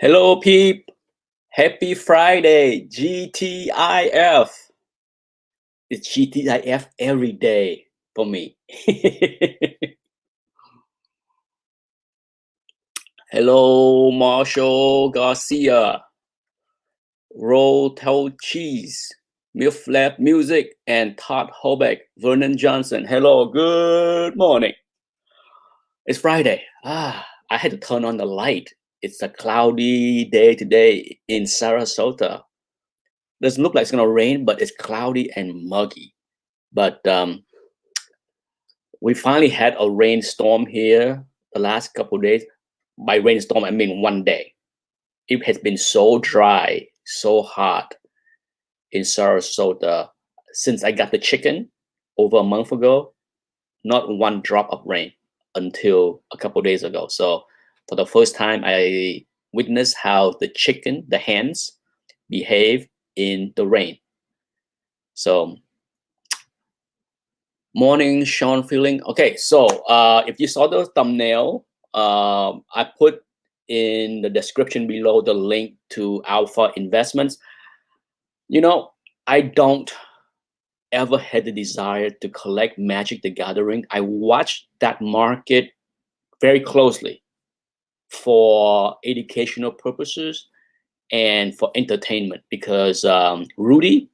Hello, peep. Happy Friday. GTIF. It's GTIF every day for me. Hello, Marshall Garcia. Roll Toe Cheese. Milf Lab Music and Todd Hobeck. Vernon Johnson. Hello, good morning. It's Friday. I had to turn on the light. It's a cloudy day today in Sarasota. Doesn't look like it's gonna rain, but it's cloudy and muggy. But we finally had a rainstorm here the last couple of days. By rainstorm, I mean one day. It has been so dry, so hot in Sarasota since I got the chicken over a month ago. Not one drop of rain until a couple of days ago. So for the first time, I witnessed how the chicken, the hens, behave in the rain. So morning, Sean feeling. Okay, so if you saw the thumbnail, I put in the description below the link to Alpha Investments. You know, I don't ever had the desire to collect Magic the Gathering. I watched that market very closely for educational purposes and for entertainment because Rudy,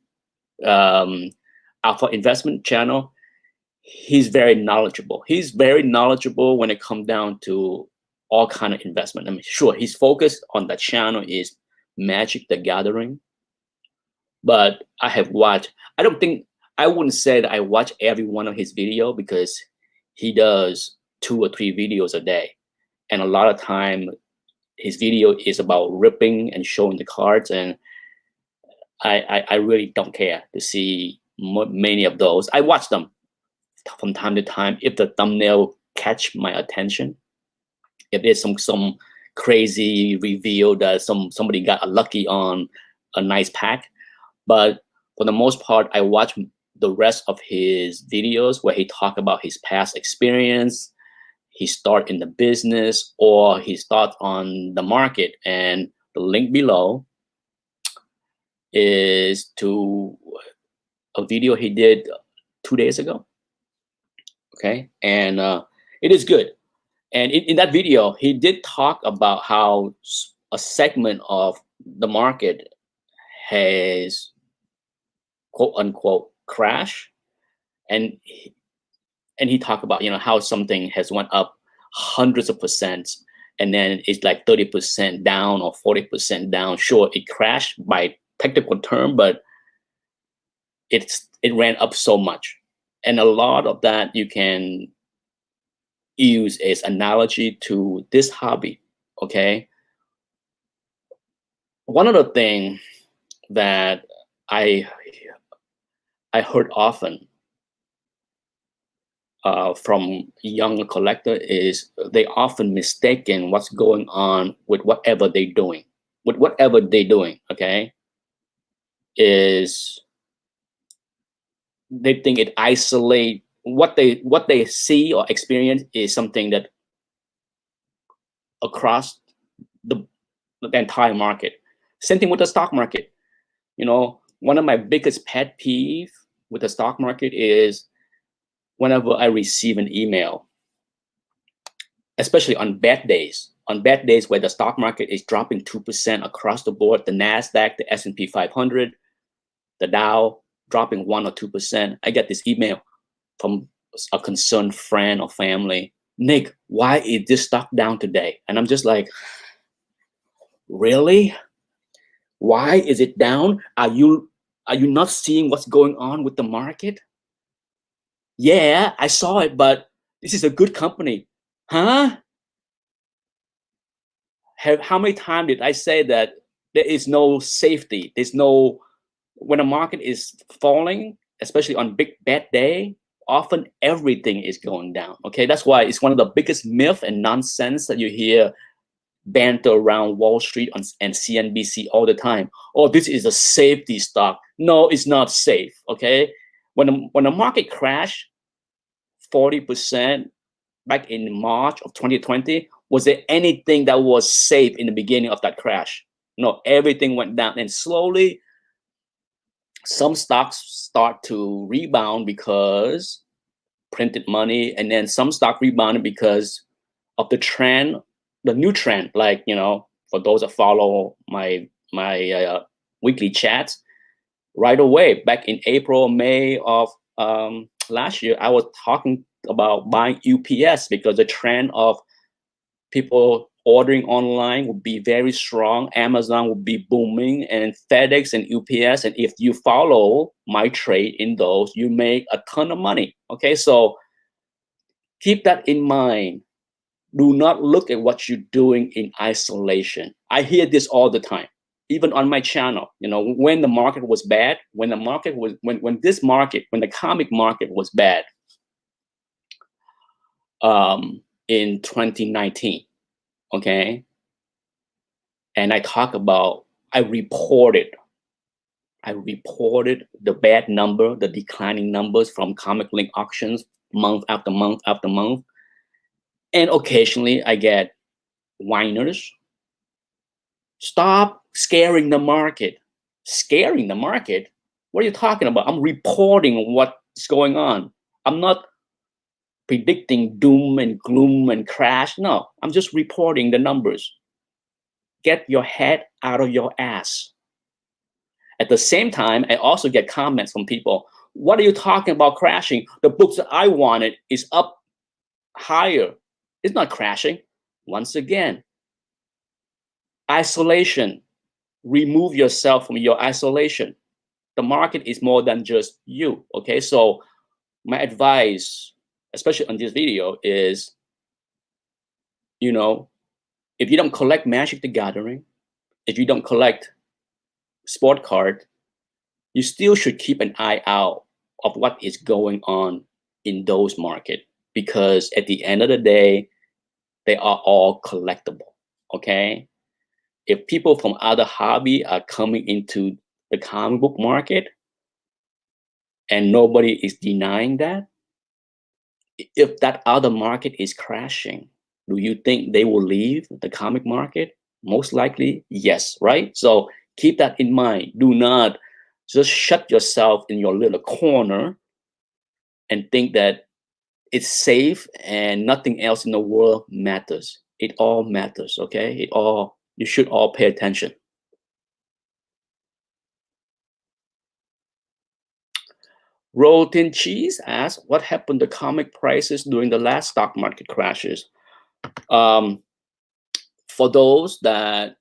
Alpha Investment Channel, he's very knowledgeable. He's very knowledgeable when it comes down to all kind of investment. I mean, sure, his focus on the channel is Magic the Gathering, but I have watched. I wouldn't say that I watch every one of his video because he does 2 or 3 videos a day, and a lot of time his video is about ripping and showing the cards, and I really don't care to see many of those. I watch them from time to time if the thumbnail catch my attention. If there's some crazy reveal that somebody got lucky on a nice pack, but for the most part, I watch the rest of his videos where he talk about his past experience, he start in the business, or he start on the market. And the link below is to a video he did 2 days ago. Okay, and it is good. And in that video, he did talk about how a segment of the market has quote unquote crash, and he talked about how something has went up hundreds of percents, and then it's like 30% down or 40% down. Sure, it crashed by technical term, but it ran up so much, and a lot of that you can use as analogy to this hobby. Okay, one of the things that I heard often from young collector is they often mistaken what's going on with whatever they're doing. Okay, is they think it isolate what they see or experience is something that across the entire market. Same thing with the stock market. One of my biggest pet peeve with the stock market is whenever I receive an email, especially on bad days where the stock market is dropping 2% across the board, the NASDAQ, the S&P 500, the Dow dropping 1 or 2%, I get this email from a concerned friend or family. Nick, why is this stock down today? And I'm just like, really? Why is it down? Are you not seeing what's going on with the market? Yeah, I saw it, but this is a good company. Huh? How many times did I say that there is no safety? When the market is falling, especially on big bad day, often everything is going down. Okay, that's why it's one of the biggest myth and nonsense that you hear banter around Wall Street and CNBC all the time. Oh, this is a safety stock. No, it's not safe. Okay, when the market crashed 40% back in March of 2020, Was there anything that was safe in the beginning of that crash? No, everything went down, and slowly some stocks start to rebound because printed money, and then some stock rebounded because of the trend, the new trend. Like, for those that follow my weekly chats, right away back in April, May of last year, I was talking about buying UPS because the trend of people ordering online would be very strong. Amazon would be booming, and FedEx and UPS. And if you follow my trade in those, you make a ton of money. Okay, so keep that in mind. Do not look at what you're doing in isolation. I hear this all the time, even on my channel. When the market was bad, when the comic market was bad, in 2019, okay, and I reported the bad number, the declining numbers from comic link auctions month after month after month. And occasionally I get whiners. Stop scaring the market. Scaring the market? What are you talking about? I'm reporting what's going on. I'm not predicting doom and gloom and crash. No, I'm just reporting the numbers. Get your head out of your ass. At the same time, I also get comments from people. What are you talking about crashing? The books that I wanted is up higher. It's not crashing. Once again, isolation. Remove yourself from your isolation. The market is more than just you. Okay, so my advice, especially on this video, is, if you don't collect Magic the Gathering, if you don't collect sport card, you still should keep an eye out of what is going on in those markets, because at the end of the day, they are all collectible. Okay, if people from other hobby are coming into the comic book market, and nobody is denying that, if that other market is crashing, do you think they will leave the comic market? Most likely, yes, right? So keep that in mind. Do not just shut yourself in your little corner and think that it's safe and nothing else in the world matters. It all matters, okay? You should all pay attention. Rolled-in Cheese asks, what happened to comic prices during the last stock market crashes? For those that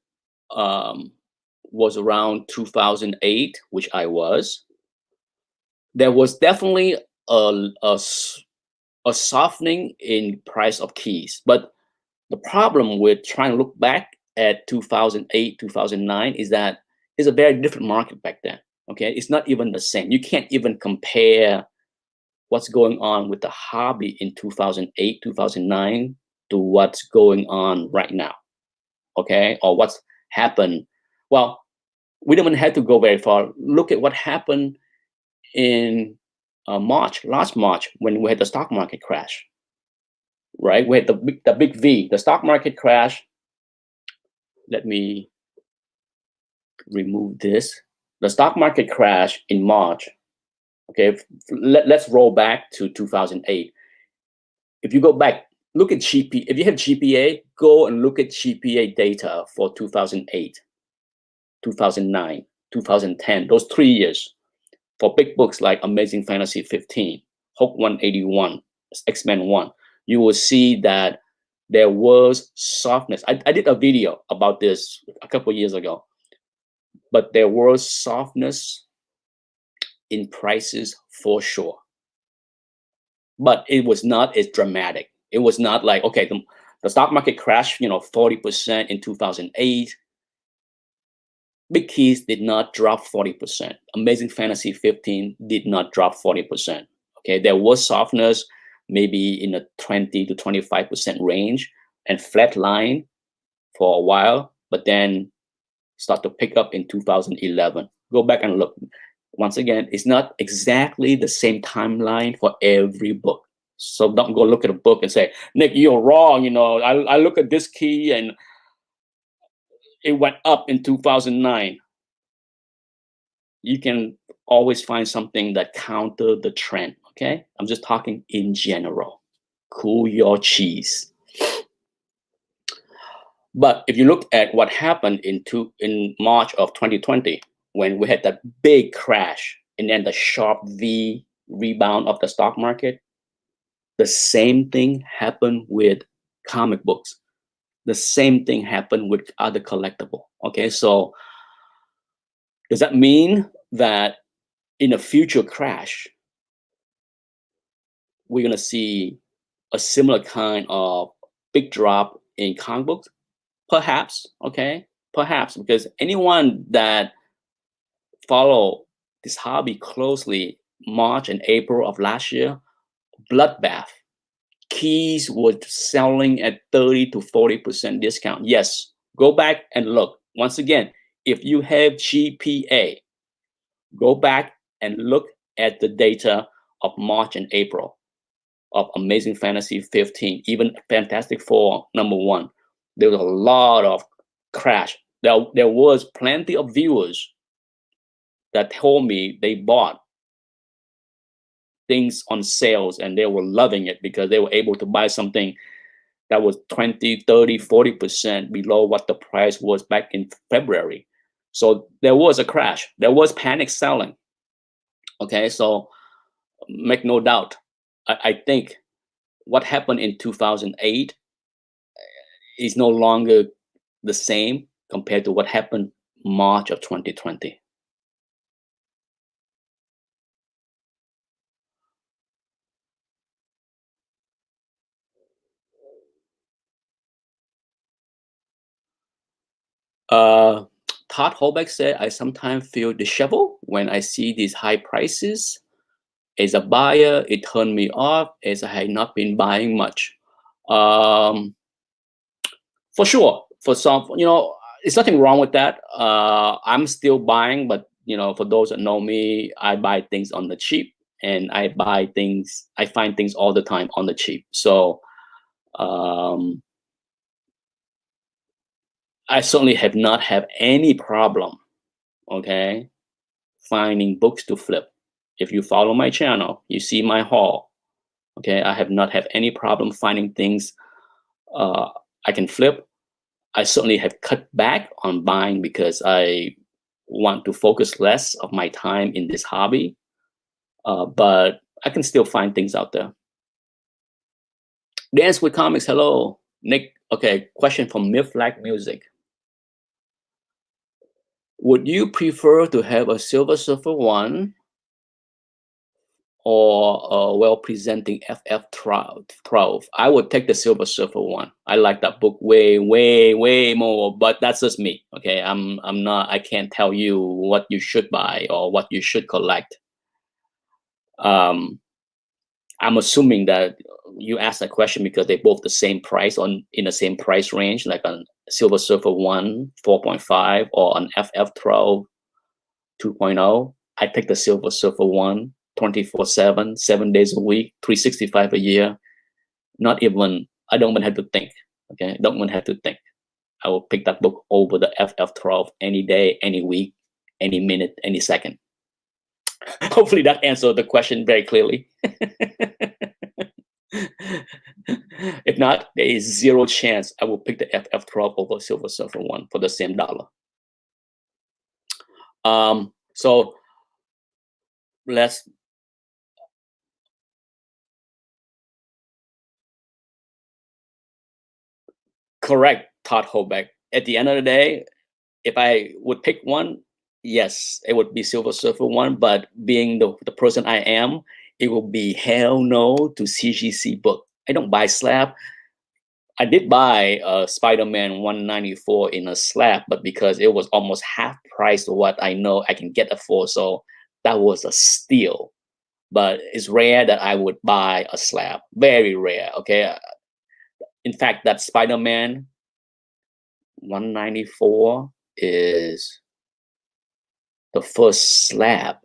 was around 2008, which I was, there was definitely a softening in price of keys. But the problem with trying to look back at 2008, 2009 is that it's a very different market back then. Okay, it's not even the same. You can't even compare what's going on with the hobby in 2008, 2009 to what's going on right now. Okay, or what's happened. Well, we don't even have to go very far. Look at what happened in last March, when we had the stock market crash. Right, we had the big V, the stock market crash. Let me remove this. The stock market crash in March. Okay, let's roll back to 2008. If you go back, look at GPA. If you have GPA, go and look at GPA data for 2008, 2009, 2010, those 3 years. For big books like Amazing Fantasy 15, Hulk 181, X-Men 1, you will see that there was softness. I did a video about this a couple of years ago, but there was softness in prices for sure. But it was not as dramatic. It was not like, okay, the stock market crashed, 40% in 2008. Big Keys did not drop 40%. Amazing Fantasy 15 did not drop 40%. Okay, there was softness, maybe in the 20 to 25% range, and flat line for a while, but then start to pick up in 2011. Go back and look. Once again, it's not exactly the same timeline for every book. So don't go look at a book and say, Nick, you're wrong. I look at this key and it went up in 2009. You can always find something that counter the trend. Okay, I'm just talking in general. Cool your cheese. But if you look at what happened in March of 2020, when we had that big crash and then the sharp V rebound of the stock market, the same thing happened with comic books. The same thing happened with other collectible. Okay, so does that mean that in a future crash, we're gonna see a similar kind of big drop in comic books? Perhaps, okay, perhaps, because anyone that follow this hobby closely, March and April of last year, bloodbath. Keys were selling at 30 to 40% discount. Yes, go back and look. Once again, if you have GPA, go back and look at the data of March and April of Amazing Fantasy 15, even Fantastic Four #1. There was a lot of crash. There was plenty of viewers that told me they bought things on sales and they were loving it because they were able to buy something that was 20, 30, 40% below what the price was back in February. So there was a crash. There was panic selling. Okay, so make no doubt. I think what happened in 2008 is no longer the same compared to what happened March of 2020. Uh, Todd Holbeck said, I sometimes feel disheveled when I see these high prices. As a buyer, it turned me off as I had not been buying much. Um, for sure, for some, there's nothing wrong with that. I'm still buying, but for those that know me, I buy things on the cheap, and I find things all the time on the cheap. So um, I certainly have not had any problem, okay, finding books to flip. If you follow my channel, you see my haul. Okay, I have not had any problem finding things I can flip. I certainly have cut back on buying because I want to focus less of my time in this hobby. But I can still find things out there. Dance with Comics, hello, Nick. Okay, question from Myth Like Music. Would you prefer to have a Silver Surfer 1 or a well-presenting FF12? I would take the Silver Surfer 1. I like that book way, way, way more, but that's just me. Okay, I can't tell you what you should buy or what you should collect. I'm assuming that you asked that question because they're both the same price in the same price range, like a Silver Surfer 1 4.5 or an FF12 2.0. I take the Silver Surfer 1 24/7, 7 days a week, 365 a year. I don't even have to think. Okay, I don't even have to think. I will pick that book over the FF12 any day, any week, any minute, any second. Hopefully that answered the question very clearly. If not, there is zero chance I will pick the FF12 over Silver Surfer 1 for the same dollar. So let's correct Todd Holbeck. At the end of the day, if I would pick one, yes, it would be Silver Surfer 1. But being the person I am, it will be hell no to CGC book. I don't buy slab. I did buy Spider-Man 194 in a slab, but because it was almost half price of what I know I can get it for, so that was a steal. But it's rare that I would buy a slab. Very rare. Okay. In fact, that Spider-Man 194 is the first slab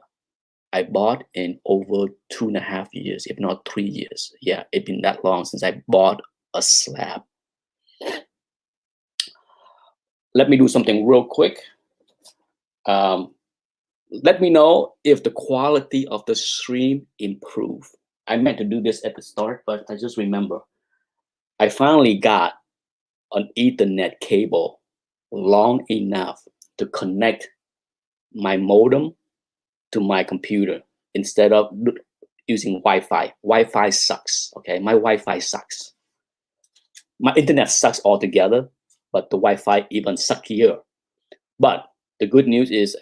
I bought in over 2.5 years, if not 3 years. Yeah, it's been that long since I bought a slab. Let me do something real quick. Let me know if the quality of the stream improve. I meant to do this at the start, but I just remember I finally got an Ethernet cable long enough to connect my modem to my computer instead of using Wi-Fi. Wi-Fi sucks, okay? My Wi-Fi sucks. My internet sucks altogether, but the Wi-Fi even suckier. But the good news is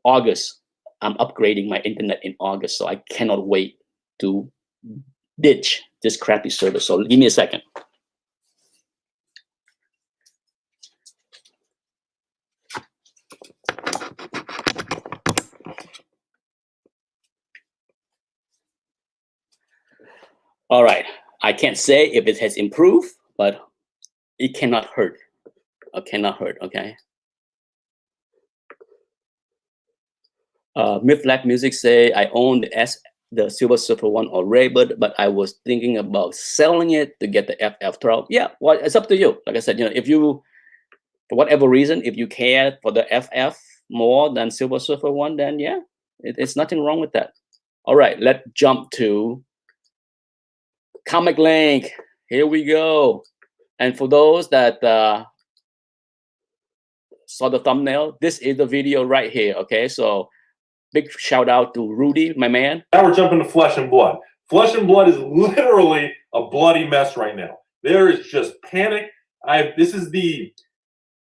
August, I'm upgrading my internet in August, so I cannot wait to ditch this crappy service. So give me a second. All right, I can't say if it has improved, but it cannot hurt. It cannot hurt, okay? Mid-Flag Music say, I own the Silver Surfer one already, but I was thinking about selling it to get the FF12. Yeah, well, it's up to you. Like I said, if you, for whatever reason, if you care for the FF more than Silver Surfer one, then yeah, it's nothing wrong with that. All right, let's jump to Comic Link. Here we go. And for those that saw the thumbnail, this is the video right here, okay? So big shout out to Rudy, my man. Now we're jumping to Flesh and Blood. Flesh and Blood is literally a bloody mess right now. There is just panic. This is the,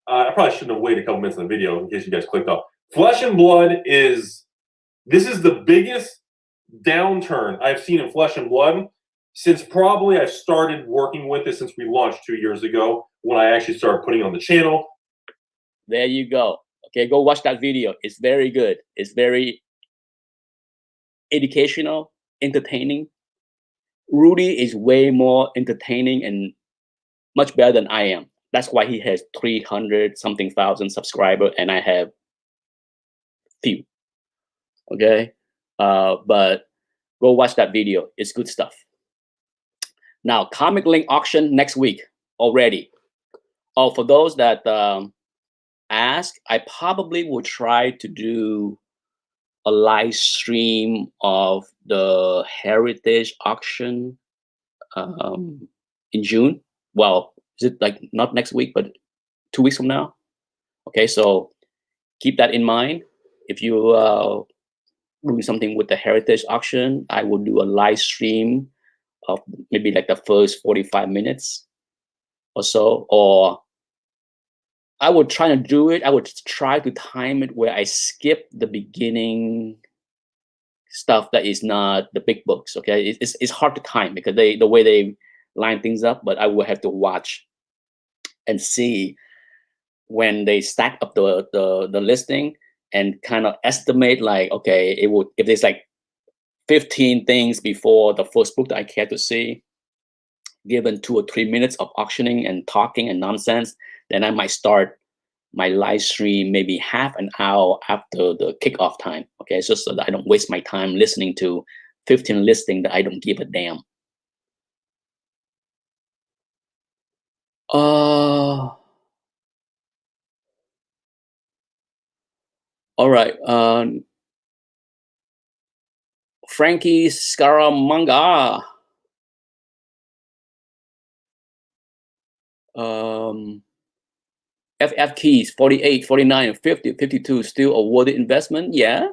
I probably shouldn't have waited a couple minutes in the video in case you guys clicked off. Flesh and Blood this is the biggest downturn I've seen in Flesh and Blood since probably I've started working with it since we launched 2 years ago when I actually started putting it on the channel. There you go. Okay, go watch that video. It's very good. It's very educational, entertaining. Rudy is way more entertaining and much better than I am. That's why he has 300 something thousand subscribers and I have few. Okay, but go watch that video. It's good stuff. Now, Comic Link auction next week already. Oh, for those that ask, I probably will try to do a live stream of the Heritage auction in June. Well, is it like not next week, but 2 weeks from now? Okay, so keep that in mind. If you doing something with the Heritage auction, I will do a live stream of maybe like the first 45 minutes or so, or I would try to do it. I would try to time it where I skip the beginning stuff that is not the big books. Okay, it's hard to time because the way they line things up. But I will have to watch and see when they stack up the listing and kind of estimate like, okay, it would, if there's like 15 things before the first book that I care to see, given 2 or 3 minutes of auctioning and talking and nonsense, then I might start my live stream maybe half an hour after the kickoff time. Okay, so that I don't waste my time listening to 15 listings that I don't give a damn. All right. Frankie Scaramanga. FF keys 48, 49, 50, 52 still a worthy investment? Yeah,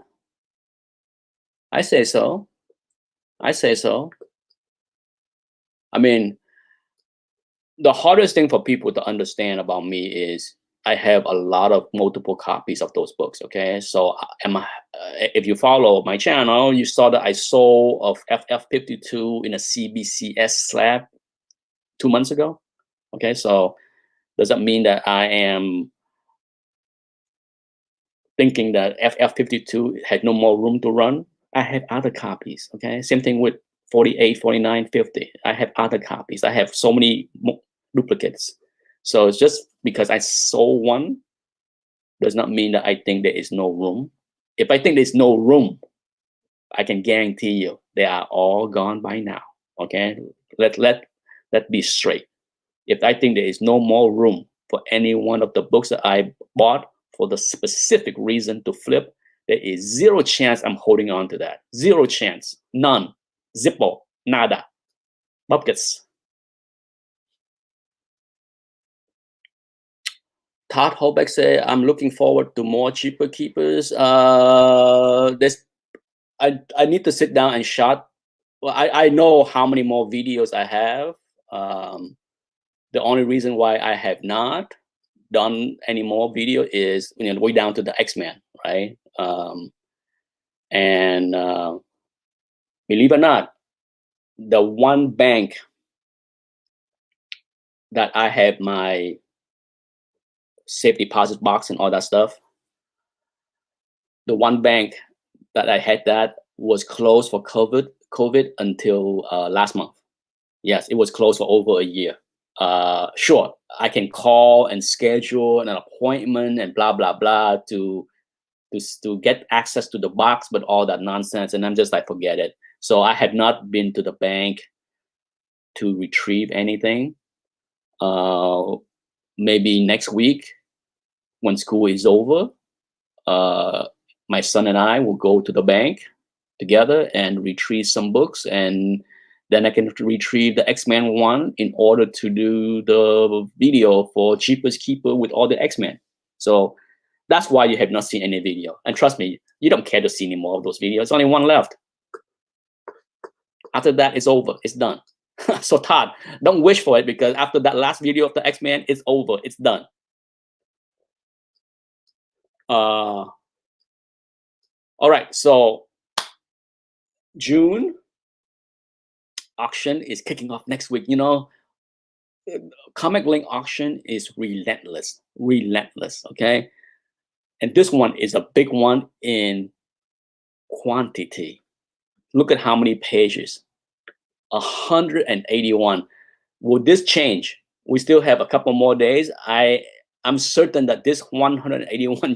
I say so. I say so. I mean, the hardest thing for people to understand about me is I have a lot of multiple copies of those books. Okay, so if you follow my channel, you saw that I sold of FF52 in a CBCS slab 2 months ago. Okay, so does that mean that I am thinking that FF52 had no more room to run? I have other copies. Okay, same thing with 48, 49, 50. I have other copies. I have so many duplicates. So it's just because I sold one does not mean that I think there is no room. If I think there's no room, I can guarantee you they are all gone by now. Okay, let be straight. If I think there is no more room for any one of the books that I bought for the specific reason to flip, there is zero chance I'm holding on to that. Zero chance. None. Zippo. Nada. Buckets. Todd Holbeck said, I'm looking forward to more cheaper keepers. This I need to sit down and shot. Well, I know how many more videos I have. The only reason why I have not done any more video is way down to the X-Men, right? And believe it or not, the one bank that I have my safe deposit box and all that stuff, the one bank that I had that was closed for COVID until last month. Yes, it was closed for over a year. Sure, I can call and schedule an appointment and blah blah blah to get access to the box, but all that nonsense, and I'm just like, forget it. So I have not been to the bank to retrieve anything. Maybe next week when school is over, my son and I will go to the bank together and retrieve some books, and then I can retrieve the X-Men one in order to do the video for Cheapest Keeper with all the X-Men. So that's why you have not seen any video. And trust me, you don't care to see any more of those videos. There's only one left. After that, it's over. It's done. So Todd, don't wish for it, because after that last video of the X-Men, it's over. It's done. All right. So June auction is kicking off next week. Comic Link auction is relentless. Okay. And this one is a big one in quantity. Look at how many pages. 181. Will this change? We still have a couple more days. I'm certain that this 181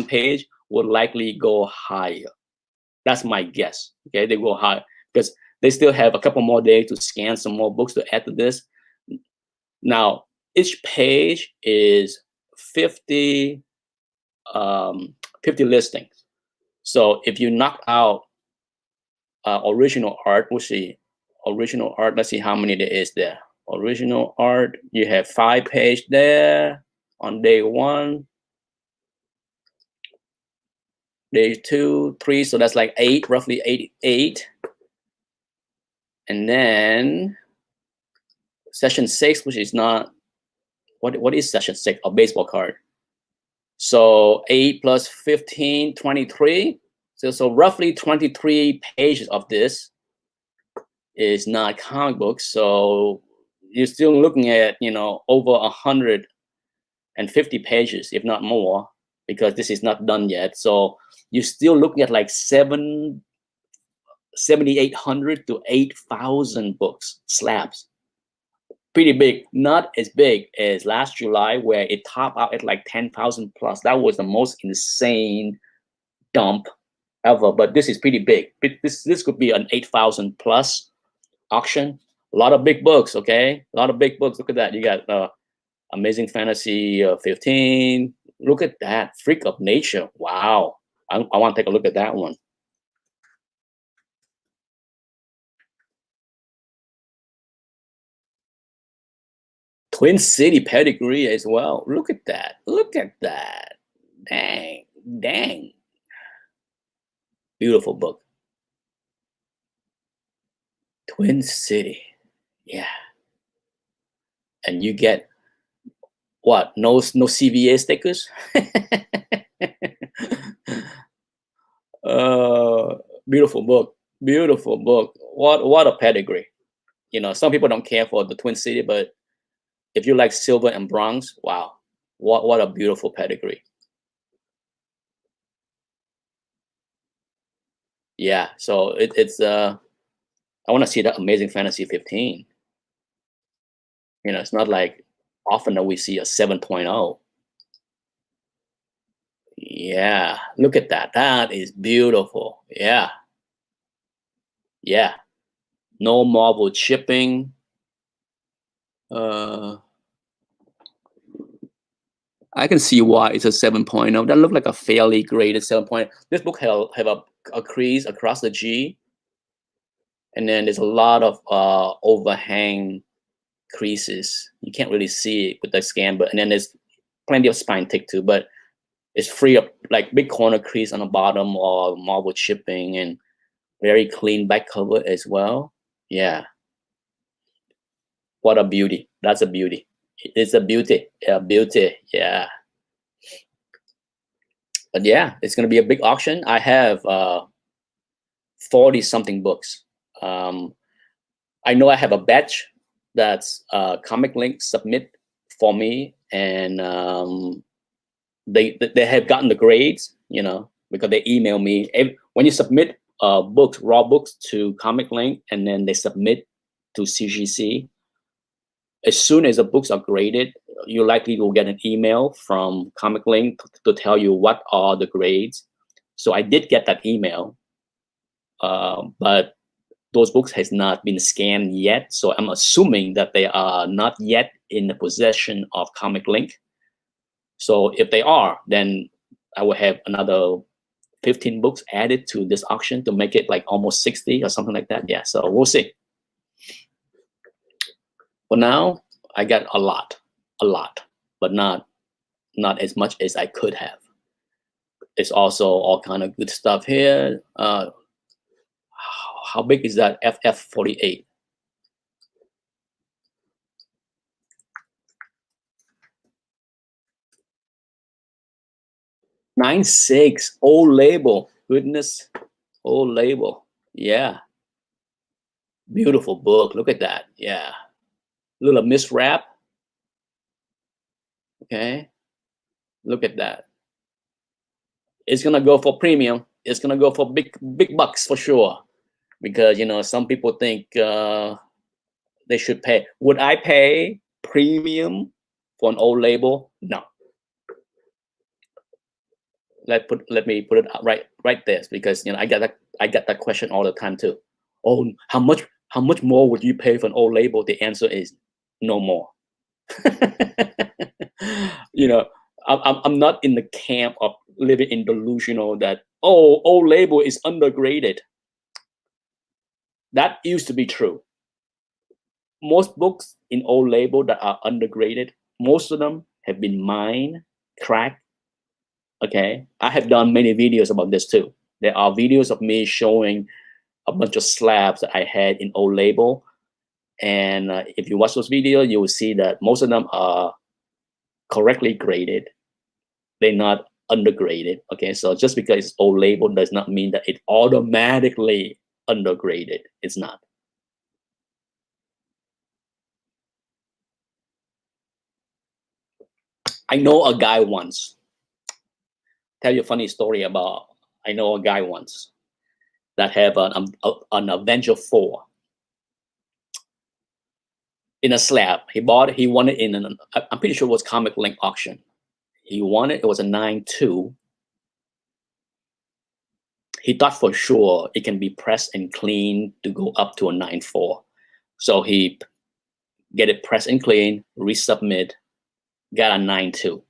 page will likely go higher. That's my guess. Okay, they go higher because they still have a couple more days to scan some more books to add to this. Now, each page is 50 listings. So if you knock out original art, we'll see. Original art, let's see how many there is there. Original art, you have 5 pages there on day 1. Day 2, 3, so that's like 8, roughly 8. And then session 6, which is not, what is session 6? A baseball card. So 8 plus 15, 23. So roughly 23 pages of this is not comic books. So you're still looking at, over 150 pages, if not more, because this is not done yet. So you're still looking at like 7,800 to 8,000 books, slabs. Pretty big, not as big as last July where it topped out at like 10,000 plus. That was the most insane dump ever, but this is pretty big. This could be an 8,000 plus auction. A lot of big books, okay? A lot of big books. Look at that. You got Amazing Fantasy 15. Look at that. Freak of Nature. Wow. I want to take a look at that one. Twin City Pedigree as well. Look at that. Look at that. Dang. Beautiful book. Twin City. Yeah. And you get what? No CVA stickers? Beautiful book. Beautiful book. What a pedigree. Some people don't care for the Twin City, but if you like silver and bronze, wow. What a beautiful pedigree. Yeah, so it's I want to see that Amazing Fantasy 15. It's not like often that we see a 7.0. Yeah, look at that. That is beautiful. Yeah, yeah. No marble chipping. Uh, I can see why it's a 7.0. That looked like a fairly graded 7.0. This book have a crease across the G, and then there's a lot of overhang creases. You can't really see it with the scan, but and then there's plenty of spine tick too, but it's free of like big corner crease on the bottom or marble chipping, and very clean back cover as well. Yeah, what a beauty. That's a beauty. It's a beauty. A beauty. Yeah. But yeah, it's gonna be a big auction. I have 40 something books. I know I have a batch that's Comic Link submit for me, and they have gotten the grades, you know, because they email me. When you submit books, raw books to Comic Link, and then they submit to CGC, as soon as the books are graded, you likely will get an email from Comic Link to tell you what are the grades. So I did get that email, but those books has not been scanned yet. So I'm assuming that they are not yet in the possession of Comic Link. So if they are, then I will have another 15 books added to this auction to make it like almost 60 or something like that. Yeah, so we'll see. For now, I got a lot, but not as much as I could have. It's also all kind of good stuff here. How big is that FF48? (9.6) old label. Goodness, old label. Yeah, beautiful book. Look at that. Yeah, little miswrap. Okay, look at that. It's gonna go for premium. It's gonna go for big bucks for sure. Because you know some people think they should pay. Would I pay premium for an old label? No. Let me put it out right there, because you know I get that question all the time too. Oh, how much more would you pay for an old label? The answer is no more. You know, I'm not in the camp of living in delusional that, oh, old label is undergraded. That used to be true. Most books in old label that are undergraded, most of them have been mined, cracked. Okay, I have done many videos about this too. There are videos of me showing a bunch of slabs that I had in old label, and if you watch those videos, you will see that most of them are correctly graded. They're not undergraded. Okay, so just because it's old label does not mean that it automatically undergraded. It's not. I know a guy once. Tell you a funny story about. I know a guy once that have an Avenger 4 in a slab. He won it in an, I'm pretty sure it was Comic Link auction. He won it. It was a 9.2. He thought for sure it can be pressed and cleaned to go up to a 9.4. So he get it pressed and clean, resubmit, got a 9.2.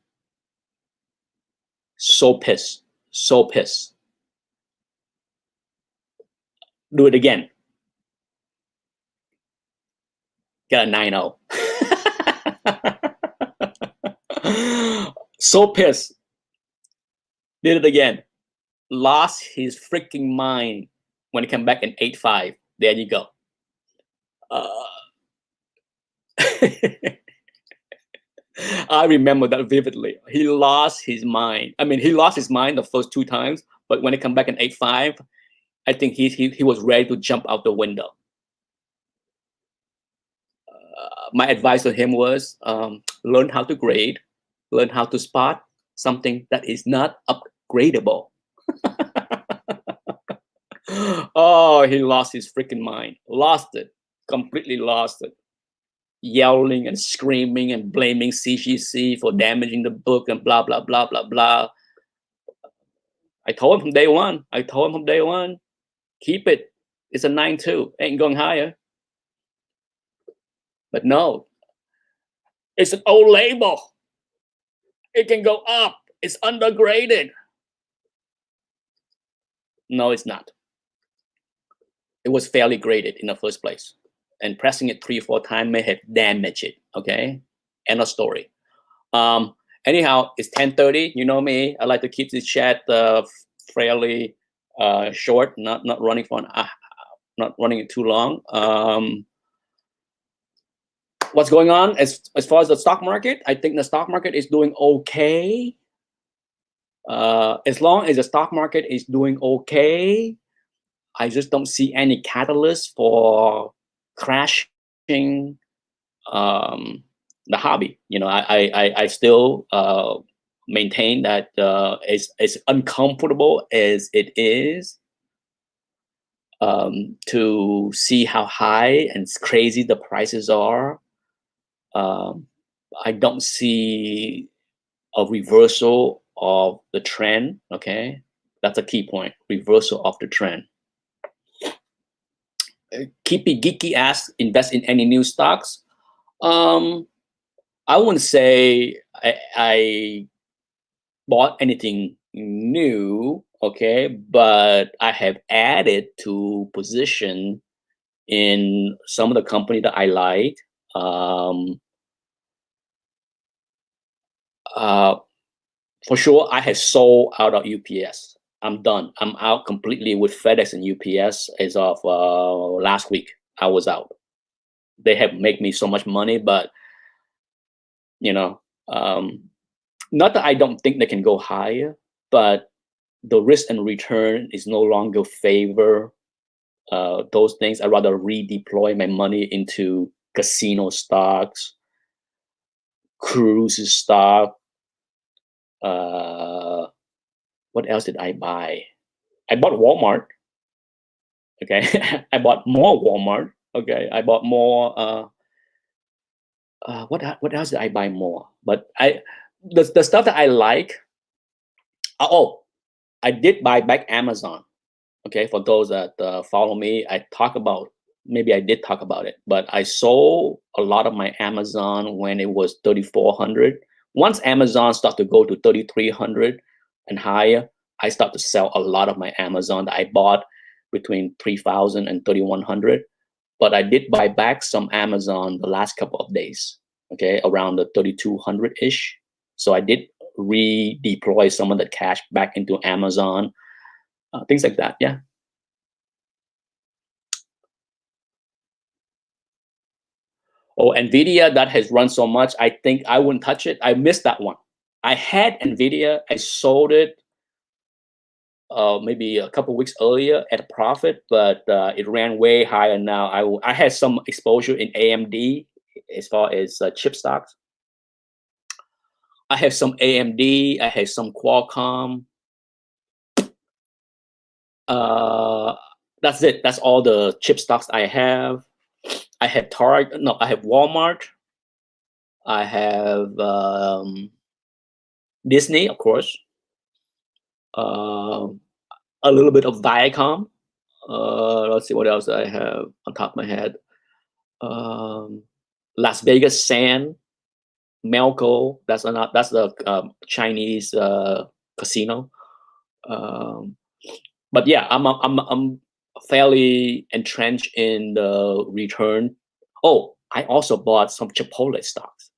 So pissed. So pissed. Do it again. Got a 9.0. So pissed. Did it again. Lost his freaking mind when he came back in 8.5. There you go. I remember that vividly. He lost his mind. I mean, he lost his mind the first 2 times, but when he come back in 8.5, I think he was ready to jump out the window. My advice to him was learn how to grade, learn how to spot something that is not upgradable. Oh, he lost his freaking mind. Lost it. Completely lost it. Yelling and screaming and blaming CGC for damaging the book and blah, blah, blah, blah, blah. I told him from day one. Keep it. It's a 9.2. Ain't going higher. But no, it's an old label. It can go up. It's undergraded. No, it's not. It was fairly graded in the first place. And pressing it 3 or 4 times may have damaged it. Okay? End of story. Anyhow, it's 10:30. You know me. I like to keep this chat fairly short, not running not running it too long. What's going on as far as the stock market? I think the stock market is doing okay. As long as the stock market is doing okay, I just don't see any catalyst for crashing the hobby. You know, I still maintain that as uncomfortable as it is to see how high and crazy the prices are, I don't see a reversal of the trend. Okay, that's a key point. Reversal of the trend. Keepy geeky ass invest in any new stocks. I wouldn't say I bought anything new, okay, but I have added to position in some of the company that I like. For sure, I have sold out of UPS. I'm done. I'm out completely with FedEx and UPS as of last week. I was out. They have made me so much money, but you know, not that I don't think they can go higher, but the risk and return is no longer favor those things. I'd rather redeploy my money into casino stocks, cruise stock. What else did I buy? I bought Walmart. Okay, I bought more Walmart. Okay, I bought more. What else did I buy more? But the stuff that I like. Oh, I did buy back Amazon. Okay, for those that follow me, maybe I did talk about it, but I sold a lot of my Amazon when it was 3,400. Once Amazon started to go to 3,300 and higher, I start to sell a lot of my Amazon that I bought between 3,000 and 3,100. But I did buy back some Amazon the last couple of days, okay, around the 3,200-ish. So I did redeploy some of the cash back into Amazon, things like that, yeah. Oh, NVIDIA, that has run so much, I think I wouldn't touch it. I missed that one. I had NVIDIA, I sold it maybe a couple weeks earlier at a profit, but it ran way higher now. I had some exposure in AMD as far as chip stocks. I have some AMD, I have some Qualcomm. That's it. That's all the chip stocks I have. I have Target. No, I have Walmart. I have Disney, of course. A little bit of Viacom. Let's see what else I have on top of my head. Las Vegas Sand, Melco. That's the Chinese casino. But yeah, I'm fairly entrenched in the return. Oh, I also bought some Chipotle stocks.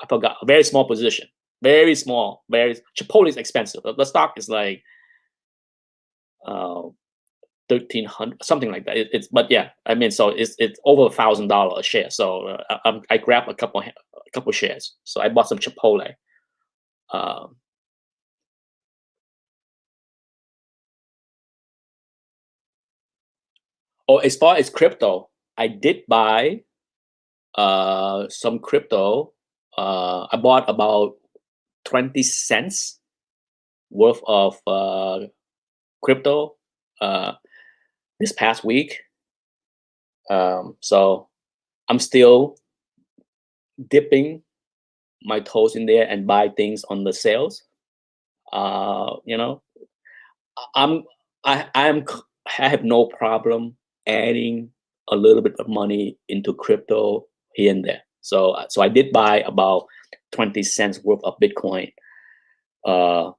I forgot, a very small position, very small. Chipotle is expensive. The stock is like 1,300, something like that. But yeah, I mean, so it's over $1,000 a share. So I grabbed a couple shares. So I bought some Chipotle. As far as crypto, I did buy some crypto. I bought about 20 cents worth of crypto this past week. So I'm still dipping my toes in there and buy things on the sales. You know, I have no problem adding a little bit of money into crypto here and there. So I did buy about 20 cents worth of Bitcoin, right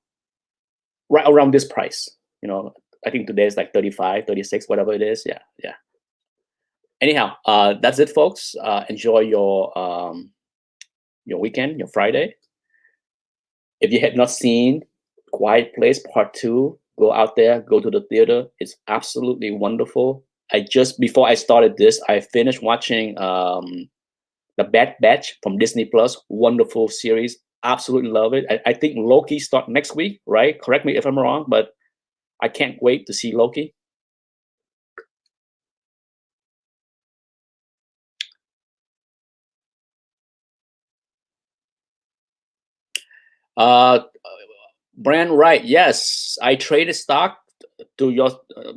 around this price. I think today is like 35, 36, whatever it is. Yeah. Anyhow, that's it, folks. Enjoy your weekend, your Friday. If you have not seen Quiet Place Part 2, go out there, go to the theater. It's absolutely wonderful. Before I started this, I finished watching The Bad Batch from Disney Plus. Wonderful series. Absolutely love it. I think Loki start next week, right? Correct me if I'm wrong, but I can't wait to see Loki. Brand right, yes. I traded stock to your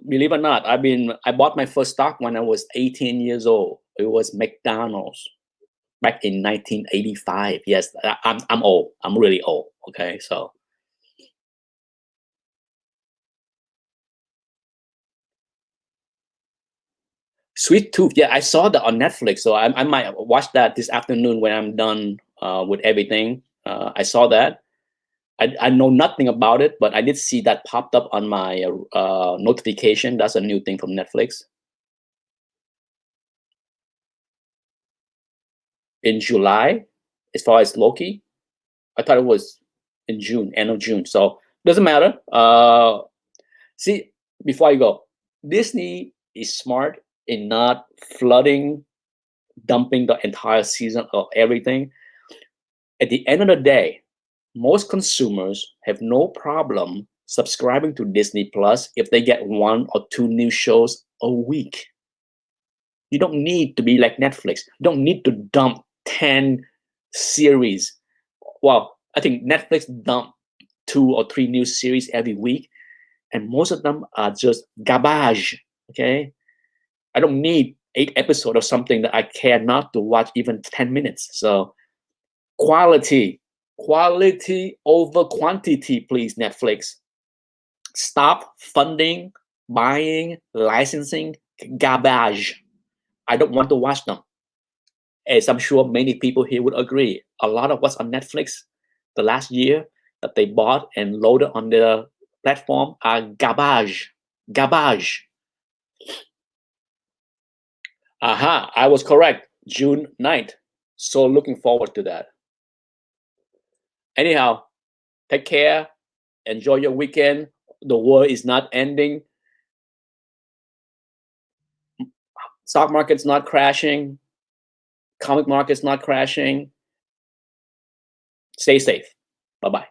believe it or not. I bought my first stock when I was 18 years old. It was McDonald's back in 1985. Yes, I'm old. I'm really old. Okay, so Sweet Tooth. Yeah, I saw that on Netflix. So I might watch that this afternoon when I'm done with everything. I saw that. I know nothing about it, but I did see that popped up on my notification. That's a new thing from Netflix. In July, as far as Loki, I thought it was in June, end of June. So doesn't matter. See, before I go, Disney is smart in not flooding, dumping the entire season of everything. At the end of the day, most consumers have no problem subscribing to Disney Plus if they get 1 or 2 new shows a week. You don't need to be like Netflix. You don't need to dump 10 series. Well, I think Netflix dump 2 or 3 new series every week, and most of them are just garbage. Okay, I don't need 8 episodes of something that I care not to watch even 10 minutes. So quality over quantity, please, Netflix. Stop funding, buying, licensing garbage. I don't want to watch them. As I'm sure many people here would agree, a lot of what's on Netflix the last year that they bought and loaded on their platform are garbage. Garbage. Aha, I was correct. June 9th. So looking forward to that. Anyhow, take care. Enjoy your weekend. The world is not ending. Stock market's not crashing. Comic market's not crashing. Stay safe. Bye-bye.